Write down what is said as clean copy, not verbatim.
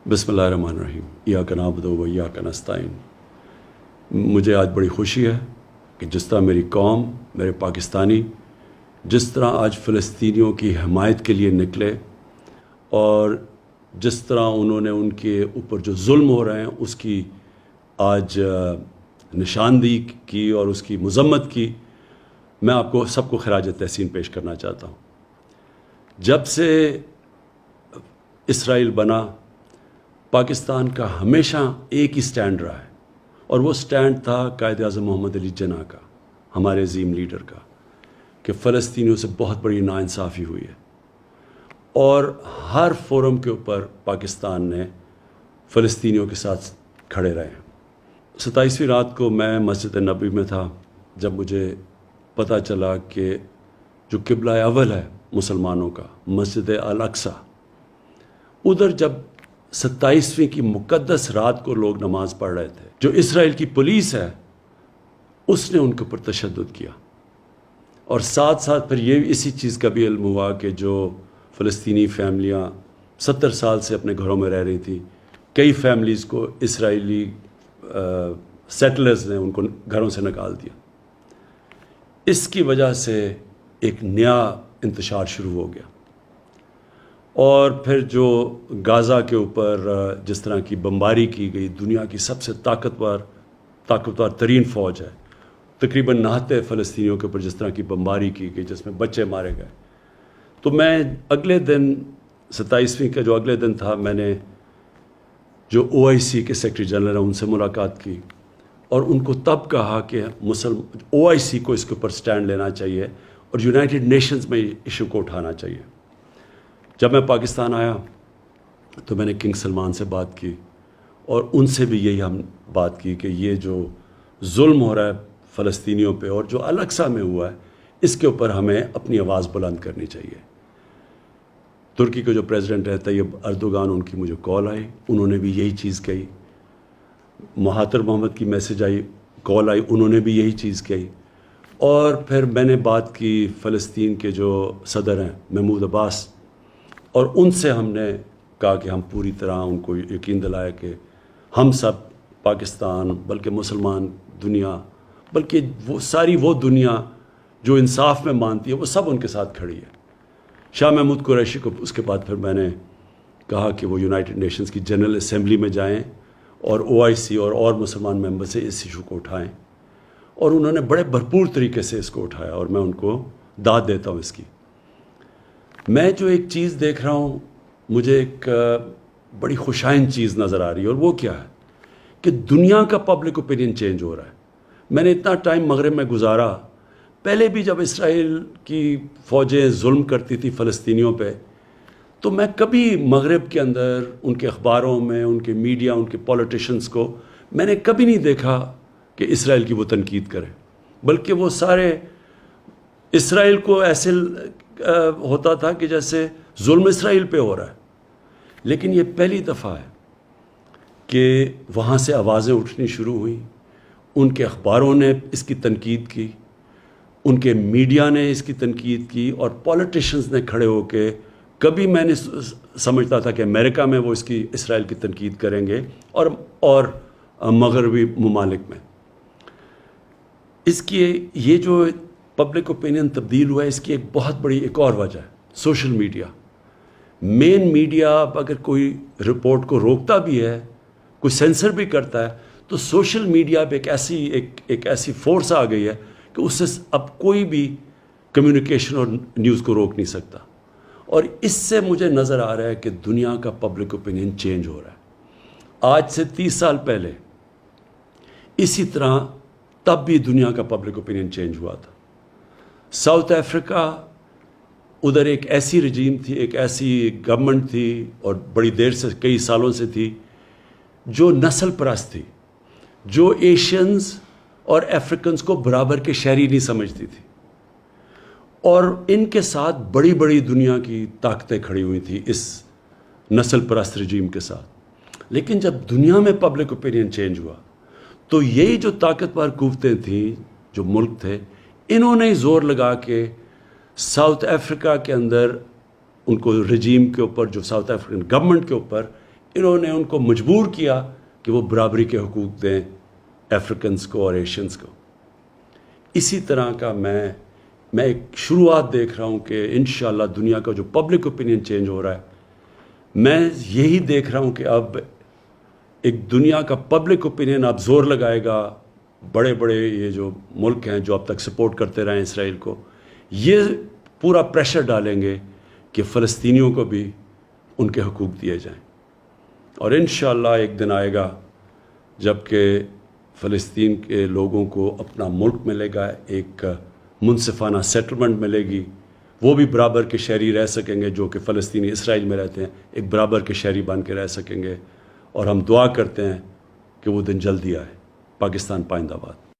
बिस्मिल्लाहिर्रहमानिर्रहीम इय्याका नअबुदु व इय्याका नस्तईन। मुझे आज बड़ी खुशी है कि जिस तरह मेरी कौम, मेरे पाकिस्तानी जिस तरह आज फ़लस्तीनियों की हिमायत के लिए निकले और जिस तरह उन्होंने उनके ऊपर जो जुल्म हो रहे हैं उसकी आज निशानदेही की और उसकी मज़म्मत की, मैं आपको सबको खराज तहसीन पेश करना चाहता हूँ। जब से इसराइल बना, पाकिस्तान का हमेशा एक ही स्टैंड रहा है और वो स्टैंड था कायद-ए-आज़म मोहम्मद अली जिन्ना का, हमारे अजीम लीडर का, कि फ़लस्तीनियों से बहुत बड़ी नाइंसाफ़ी हुई है और हर फोरम के ऊपर पाकिस्तान ने फ़लस्तीनियों के साथ खड़े रहे। 27वीं रात को मैं मस्जिद नबी में था जब मुझे पता चला कि जो क़िबला अव्वल है मुसलमानों का, मस्जिद अल-अक्सा, उधर जब 27वीं की मुक़द्दस रात को लोग नमाज़ पढ़ रहे थे, जो इसराइल की पुलिस है उसने उनके ऊपर तशद्दुद किया। और साथ साथ फिर ये इसी चीज़ का भी इल्म हुआ कि जो फ़लस्तीनी फैमिलियाँ 70 साल से अपने घरों में रह रही थी, कई फैमिलीज़ को इसराइली सेटलर्स ने उनको घरों से निकाल दिया। इसकी वजह से एक नया इंतशार शुरू हो गया और फिर जो गाज़ा के ऊपर जिस तरह की बमबारी की गई, दुनिया की सबसे ताकतवर तरीन फ़ौज है, तकरीबन 69 फ़लस्तीनियों के ऊपर जिस तरह की बमबारी की गई जिसमें बच्चे मारे गए, तो मैं अगले दिन 27वीं का जो अगले दिन था, मैंने जो OIC के सेक्रेटरी जनरल हैं उनसे मुलाकात की और उनको तब कहा कि OIC को इसके ऊपर स्टैंड लेना चाहिए और यूनाइटेड नेशंस में इशू को उठाना चाहिए। जब मैं पाकिस्तान आया तो मैंने किंग सलमान से बात की और उनसे भी यही हम बात की कि ये जो जुल्म हो रहा है फ़लस्तीनियों पे और जो अल-अक्सा में हुआ है, इसके ऊपर हमें अपनी आवाज़ बुलंद करनी चाहिए। तुर्की के जो प्रेसिडेंट है तैयब अर्दोगान, उनकी मुझे कॉल आई, उन्होंने भी यही चीज़ कही। महातिर मोहम्मद की मैसेज आई, कॉल आई, उन्होंने भी यही चीज़ कही। और फिर मैंने बात की फ़लस्तीन के जो सदर हैं महमूद अब्बास, और उनसे हमने कहा कि हम पूरी तरह उनको यकीन दिलाया कि हम सब पाकिस्तान, बल्कि मुसलमान दुनिया, बल्कि वो दुनिया जो इंसाफ में मानती है, वो सब उनके साथ खड़ी है। शाह महमूद कुरैशी को उसके बाद फिर मैंने कहा कि वो यूनाइटेड नेशंस की जनरल असेंबली में जाएं और OIC और मुसलमान मेंबर से इस इशू को उठाएं, और उन्होंने बड़े भरपूर तरीके से इसको उठाया और मैं उनको दाद देता हूँ इसकी। मैं जो एक चीज़ देख रहा हूँ, मुझे एक बड़ी खुशाइन चीज़ नज़र आ रही है और वो क्या है कि दुनिया का पब्लिक ओपिनियन चेंज हो रहा है। मैंने इतना टाइम मगरब में गुजारा, पहले भी जब इसराइल की फ़ौजें जुल्म करती थी फ़लस्तीनियों पे, तो मैं कभी मगरब के अंदर उनके अखबारों में, उनके मीडिया, उनके पॉलिटिशियंस को मैंने कभी नहीं देखा कि इसराइल की वो तनकीद करें, बल्कि वो सारे इसराइल को ऐसे होता था कि जैसे जुल्म इसराइल पे हो रहा है। लेकिन ये पहली दफ़ा है कि वहाँ से आवाज़ें उठनी शुरू हुई, उनके अखबारों ने इसकी तनकीद की, उनके मीडिया ने इसकी तनकीद की और पॉलिटिशियंस ने खड़े होके, कभी मैंने समझता था कि अमेरिका में वो इसकी इसराइल की तनकीद करेंगे और मगरबी ममालिक में। इसकी ये जो पब्लिक ओपिनियन तब्दील हुआ है, इसकी एक बहुत बड़ी एक और वजह है सोशल मीडिया। मेन मीडिया अगर कोई रिपोर्ट को रोकता भी है, कोई सेंसर भी करता है, तो सोशल मीडिया पे एक ऐसी फोर्स आ गई है कि उससे अब कोई भी कम्युनिकेशन और न्यूज़ को रोक नहीं सकता। और इससे मुझे नज़र आ रहा है कि दुनिया का पब्लिक ओपिनियन चेंज हो रहा है। आज से 30 साल पहले इसी तरह तब भी दुनिया का पब्लिक ओपिनियन चेंज हुआ था। साउथ अफ्रीका, उधर एक ऐसी रजीम थी, एक ऐसी गवर्नमेंट थी और बड़ी देर से, कई सालों से थी, जो नस्ल परस्त थी, जो एशियंस और अफ्रीकन्स को बराबर के शहरी नहीं समझती थी, और इनके साथ बड़ी बड़ी दुनिया की ताकतें खड़ी हुई थी इस नस्ल परस्त रजीम के साथ। लेकिन जब दुनिया में पब्लिक ओपिनियन चेंज हुआ तो यही जो ताकतवर कुव्वतें थीं, जो मुल्क थे, इन्होंने ज़ोर लगा के साउथ अफ्रीका के अंदर उनको रजीम के ऊपर, जो साउथ अफ्रीकन गवर्नमेंट के ऊपर انہوں نے ان کو مجبور کیا کہ وہ برابری کے حقوق دیں افریقنس کو اور ایشینز کو۔ اسی طرح کا میں ایک شروعات دیکھ رہا ہوں کہ انشاءاللہ دنیا کا جو پبلک اوپینین چینج ہو رہا ہے، میں یہی دیکھ رہا ہوں کہ اب ایک دنیا کا پبلک اوپینین اب زور لگائے گا، بڑے بڑے یہ جو ملک ہیں جو اب تک سپورٹ کرتے رہے ہیں اسرائیل کو، یہ پورا پریشر ڈالیں گے کہ فلسطینیوں کو بھی ان کے حقوق دیے جائیں۔ اور انشاءاللہ ایک دن آئے گا جب کہ فلسطین کے لوگوں کو اپنا ملک ملے گا، ایک منصفانہ سیٹلمنٹ ملے گی، وہ بھی برابر کے شہری رہ سکیں گے جو کہ فلسطینی اسرائیل میں رہتے ہیں، ایک برابر کے شہری بن کے رہ سکیں گے۔ اور ہم دعا کرتے ہیں کہ وہ دن جلدی آئے۔ پاکستان پائندہ باد۔